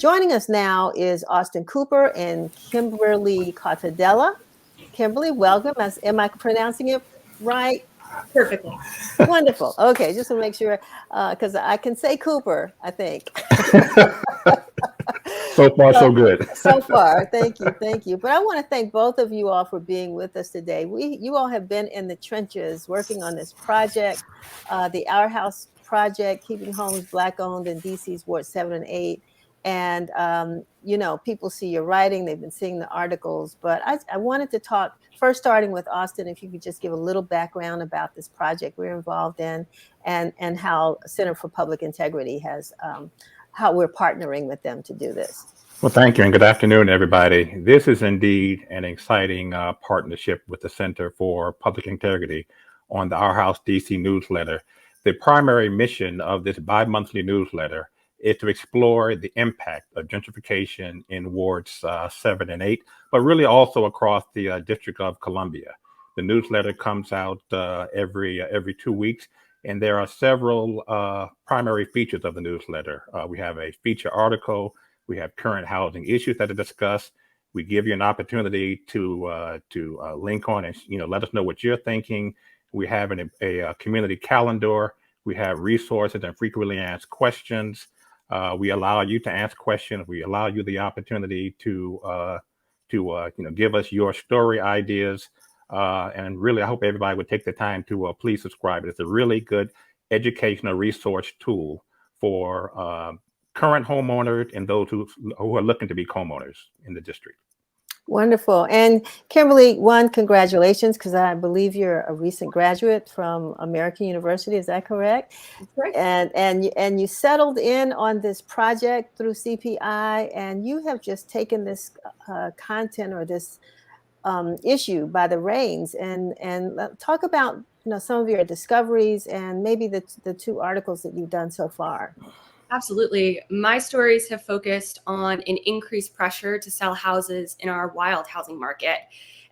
joining us now is Austin Cooper and Kimberly Cataudella. Kimberly, welcome. Am I pronouncing it right? Perfectly. Wonderful. Okay, just to make sure, because I can say Cooper, I think. So far, so good. So far, thank you. But I want to thank both of you all for being with us today. You all have been in the trenches working on this project, the Our House project, keeping homes Black owned in DC's Ward 7 and 8. And, people see your writing, they've been seeing the articles, but I wanted to talk first, starting with Austin, if you could just give a little background about this project we're involved in and how Center for Public Integrity has, how we're partnering with them to do this. Well, thank you, and good afternoon, everybody. This is indeed an exciting partnership with the Center for Public Integrity on the Our House DC newsletter. The primary mission of this bi-monthly newsletter is to explore the impact of gentrification in wards 7 and 8, but really also across the District of Columbia. The newsletter comes out every 2 weeks, and there are several primary features of the newsletter. We have a feature article, we have current housing issues that are discussed. We give you an opportunity to link on and let us know what you're thinking. We have a community calendar. We have resources and frequently asked questions. We allow you to ask questions. We allow you the opportunity to give us your story ideas. And really, I hope everybody would take the time to please subscribe. It's a really good educational resource tool for current homeowners and those who are looking to be homeowners in the district. Wonderful. And Kimberly, congratulations, because I believe you're a recent graduate from American University. Is that correct? Correct. And you settled in on this project through CPI, and you have just taken this content or this issue by the reins and talk about some of your discoveries and maybe the 2 articles that you've done so far. Absolutely. My stories have focused on an increased pressure to sell houses in our wild housing market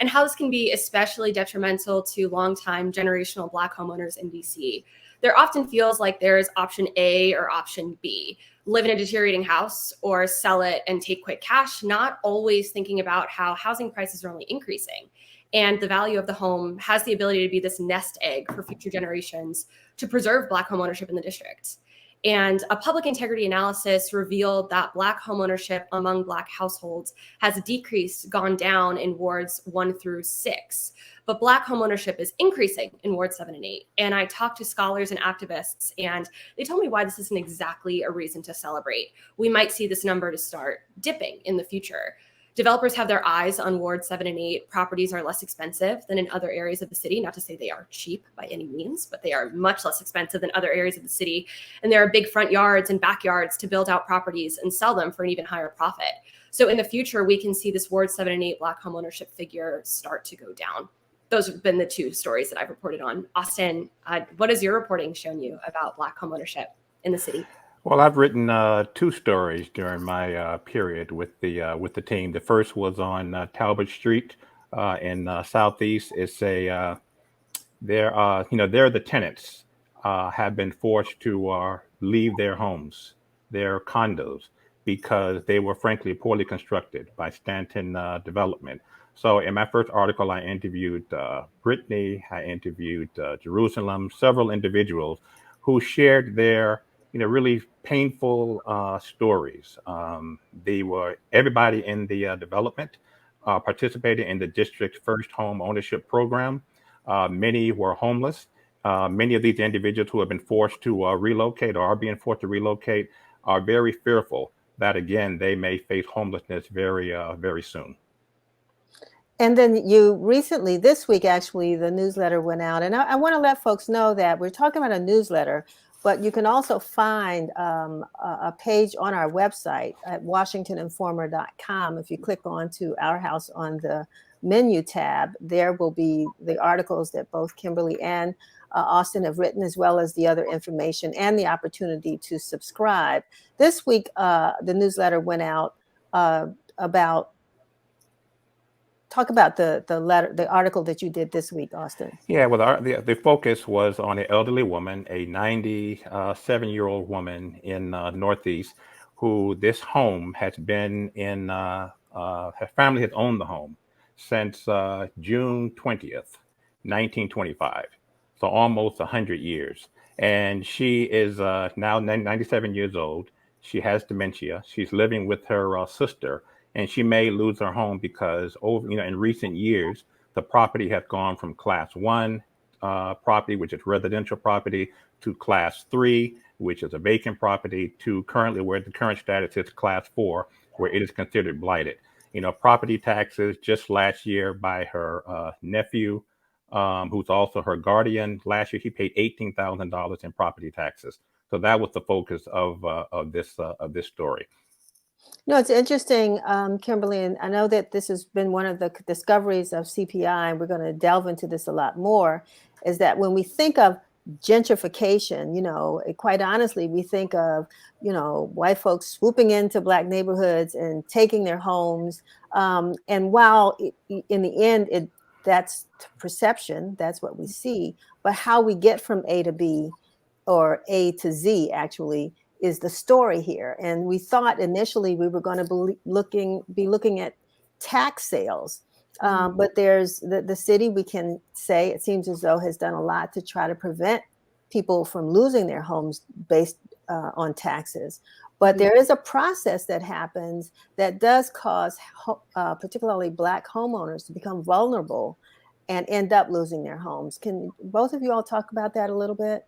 and how this can be especially detrimental to longtime generational Black homeowners in DC. There often feels like there is option A or option B, live in a deteriorating house or sell it and take quick cash, not always thinking about how housing prices are only increasing. And the value of the home has the ability to be this nest egg for future generations to preserve Black homeownership in the district. And a public integrity analysis revealed that Black homeownership among Black households has decreased, gone down in wards 1 through 6. But Black homeownership is increasing in wards 7 and 8. And I talked to scholars and activists, and they told me why this isn't exactly a reason to celebrate. We might see this number to start dipping in the future. Developers have their eyes on wards 7 and 8. Properties are less expensive than in other areas of the city. Not to say they are cheap by any means, but they are much less expensive than other areas of the city. And there are big front yards and backyards to build out properties and sell them for an even higher profit. So in the future, we can see this ward 7 and 8 Black homeownership figure start to go down. Those have been the 2 stories that I've reported on. Austin, what has your reporting shown you about Black homeownership in the city? Well, I've written 2 stories during my period with the team. The first was on Talbot Street in Southeast. It's they're the tenants have been forced to leave their homes, their condos, because they were frankly poorly constructed by Stanton Development. So in my first article, I interviewed Brittany, I interviewed Jerusalem, several individuals who shared their really painful stories. Everybody in the development participated in the district's first home ownership program. Many were homeless. Many of these individuals who have been forced to relocate or are being forced to relocate are very fearful that, again, they may face homelessness very soon. And then you recently, this week, actually, the newsletter went out. And I want to let folks know that we're talking about a newsletter, but you can also find a page on our website at washingtoninformer.com. If you click on to Our House on the menu tab, there will be the articles that both Kimberly and Austin have written, as well as the other information and the opportunity to subscribe. This week, the newsletter went out about. Talk about the article that you did this week, Austin. Yeah, well, the focus was on an elderly woman, a 97-year-old woman in Northeast, who this home has been in, her family has owned the home since June 20th, 1925. So almost 100 years. And she is now 97 years old. She has dementia. She's living with her sister, and she may lose her home because in recent years, the property has gone from class one property, which is residential property, to class three, which is a vacant property, to currently where the current status is class four, where it is considered blighted. Property taxes just last year by her nephew, who's also her guardian. Last year, he paid $18,000 in property taxes. So that was the focus of this story. No, it's interesting, Kimberly, and I know that this has been one of the discoveries of CPI, and we're going to delve into this a lot more, is that when we think of gentrification, quite honestly, we think of, white folks swooping into Black neighborhoods and taking their homes. And while in the end, that's perception, that's what we see, but how we get from A to B or A to Z actually is the story here. And we thought initially we were going to be looking at tax sales. But there's the city, we can say, it seems as though has done a lot to try to prevent people from losing their homes based on taxes. But there is a process that happens that does cause particularly Black homeowners to become vulnerable and end up losing their homes. Can both of you all talk about that a little bit?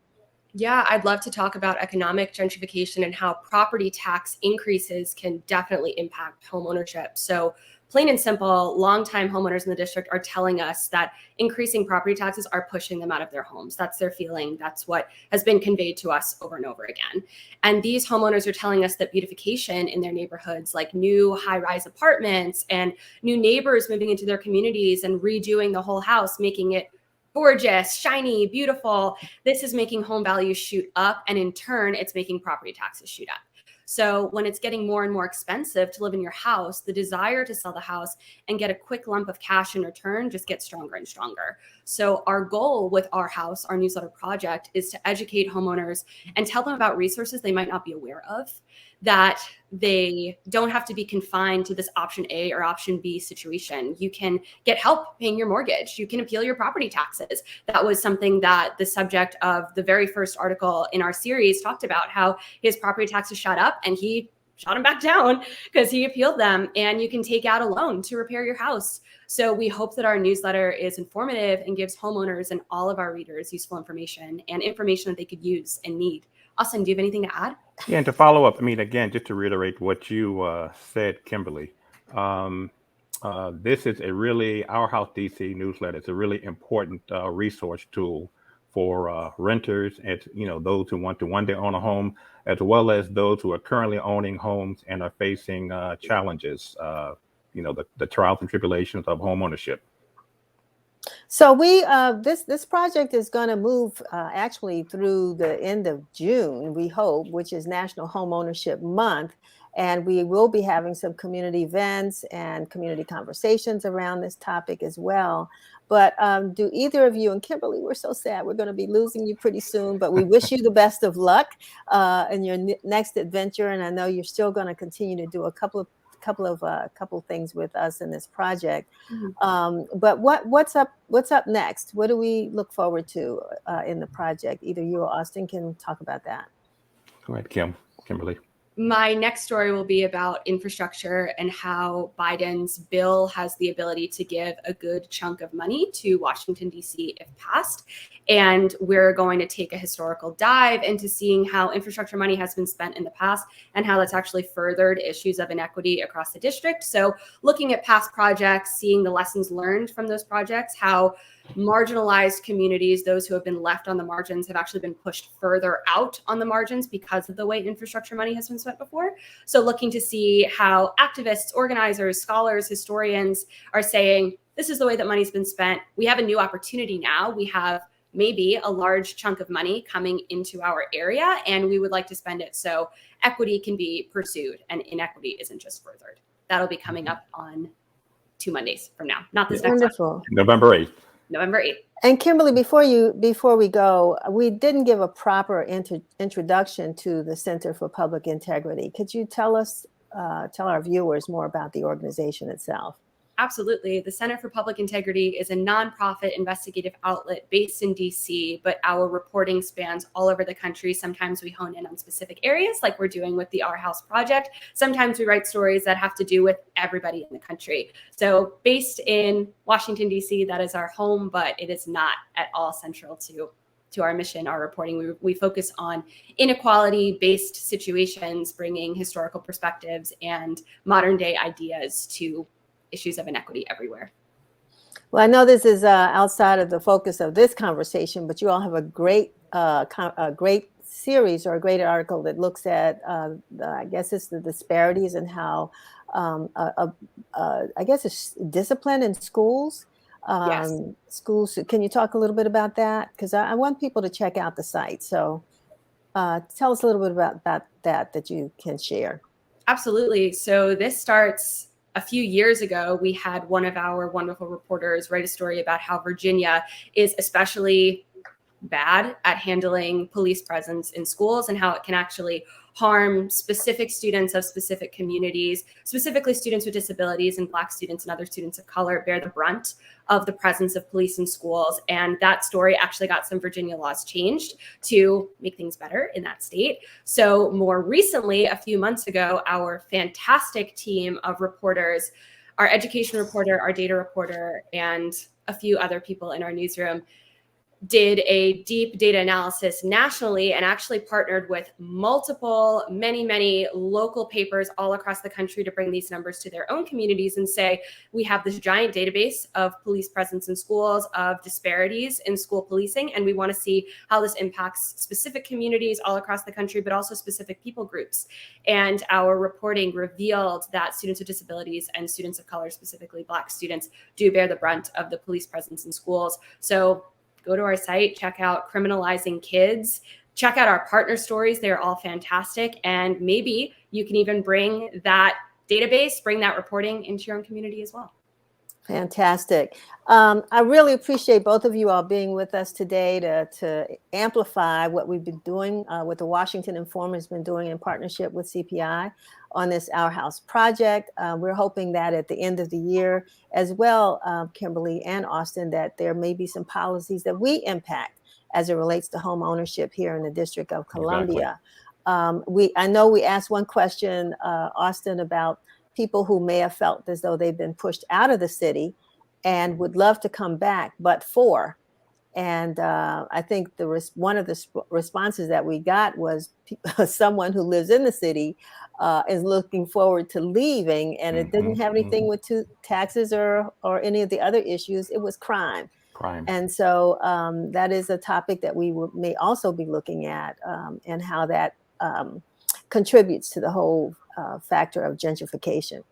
Yeah, I'd love to talk about economic gentrification and how property tax increases can definitely impact home ownership. So plain and simple, longtime homeowners in the district are telling us that increasing property taxes are pushing them out of their homes. That's their feeling. That's what has been conveyed to us over and over again. And these homeowners are telling us that beautification in their neighborhoods, like new high-rise apartments and new neighbors moving into their communities and redoing the whole house, making it gorgeous, shiny, beautiful. This is making home values shoot up, and in turn, it's making property taxes shoot up. So when it's getting more and more expensive to live in your house, the desire to sell the house and get a quick lump of cash in return just gets stronger and stronger. So our goal with our house, our newsletter project, is to educate homeowners and tell them about resources they might not be aware of, that they don't have to be confined to this option A or option B situation. You can get help paying your mortgage. You can appeal your property taxes. That was something that the subject of the very first article in our series talked about, how his property taxes shot up and he shot them back down because he appealed them, and you can take out a loan to repair your house. So we hope that our newsletter is informative and gives homeowners and all of our readers useful information and information that they could use and need. Austin, do you have anything to add? Yeah, and to follow up, again, just to reiterate what you said, Kimberly, this is our House DC newsletter. It's a really important resource tool for renters and those who want to one day own a home, as well as those who are currently owning homes and are facing challenges, the trials and tribulations of home ownership. So we this project is going to move actually through the end of June, we hope, which is National Home Ownership Month, and we will be having some community events and community conversations around this topic as well. But do either of you, and Kimberly, we're so sad we're going to be losing you pretty soon, but we wish you the best of luck in your next adventure, and I know you're still going to continue to do a couple things with us in this project. But what's up next? What do we look forward to in the project? Either you or Austin can talk about that. Go ahead, Kimberly. My next story will be about infrastructure and how Biden's bill has the ability to give a good chunk of money to Washington, D.C. if passed. And we're going to take a historical dive into seeing how infrastructure money has been spent in the past and how that's actually furthered issues of inequity across the district. So looking at past projects, seeing the lessons learned from those projects, how marginalized communities, those who have been left on the margins, have actually been pushed further out on the margins because of the way infrastructure money has been spent before. So looking to see how activists, organizers, scholars, historians are saying, this is the way that money's been spent. We have a new opportunity now. We have maybe a large chunk of money coming into our area, and we would like to spend it so equity can be pursued and inequity isn't just furthered. That'll be coming up on 2 Mondays from now, not this next Wonderful. November 8th. November 8th. And Kimberly, before we go, we didn't give a proper introduction to the Center for Public Integrity. Could you tell our viewers more about the organization itself? Absolutely. The Center for Public Integrity is a nonprofit investigative outlet based in DC, but our reporting spans all over the country. Sometimes we hone in on specific areas like we're doing with the Our House Project. Sometimes we write stories that have to do with everybody in the country. So based in Washington, DC, that is our home, but it is not at all central to our mission, our reporting. We focus on inequality-based situations, bringing historical perspectives and modern-day ideas to issues of inequity everywhere. Well, I know this is outside of the focus of this conversation, but you all have a great series or a great article that looks at, I guess it's the disparities and how, I guess it's discipline in schools. Yes. Schools. Can you talk a little bit about that? Because I want people to check out the site. So tell us a little bit about that you can share. Absolutely. So this starts a few years ago. We had one of our wonderful reporters write a story about how Virginia is especially bad at handling police presence in schools and how it can actually harm specific students of specific communities, specifically students with disabilities, and Black students and other students of color bear the brunt of the presence of police in schools. And that story actually got some Virginia laws changed to make things better in that state. So more recently, a few months ago, our fantastic team of reporters, our education reporter, our data reporter, and a few other people in our newsroom did a deep data analysis nationally and actually partnered with many local papers all across the country to bring these numbers to their own communities and say, we have this giant database of police presence in schools, of disparities in school policing, and we want to see how this impacts specific communities all across the country, but also specific people groups. And our reporting revealed that students with disabilities and students of color, specifically Black students, do bear the brunt of the police presence in schools. So go to our site, check out Criminalizing Kids, check out our partner stories. They're all fantastic. And maybe you can even bring that database, bring that reporting into your own community as well. Fantastic. I really appreciate both of you all being with us today to amplify what we've been doing, what the Washington Informer has been doing in partnership with CPI on this Our House project. We're hoping that at the end of the year as well, Kimberly and Austin, that there may be some policies that we impact as it relates to home ownership here in the District of Columbia. Exactly. I know we asked one question, Austin, about people who may have felt as though they've been pushed out of the city and would love to come back, and I think one of the responses that we got was someone who lives in the city is looking forward to leaving, and it didn't have anything with taxes or any of the other issues. It was crime. And so that is a topic that we may also be looking at, and how that contributes to the whole factor of gentrification.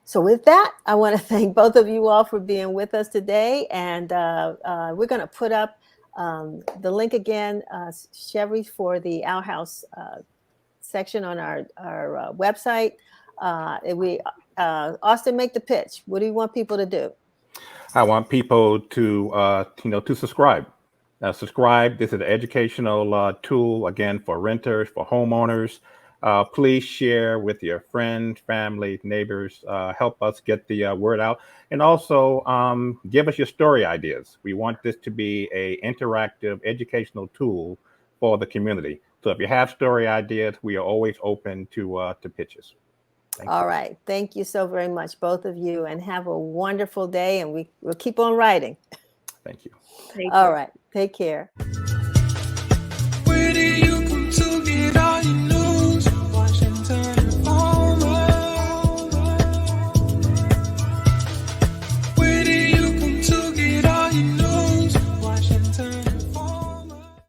So with that, I want to thank both of you all for being with us today. And we're going to put up the link again, Shevry, for the Our House section on our website. Austin, make the pitch. What do you want people to do? I want people to, to subscribe. Subscribe. This is an educational tool, again, for renters, for homeowners. Please share with your friends, family, neighbors. Help us get the word out. And also give us your story ideas. We want this to be an interactive educational tool for the community. So if you have story ideas, we are always open to pitches. All right. Thank you so very much, both of you, and have a wonderful day. And we'll keep on writing. Thank you. All right. Take care.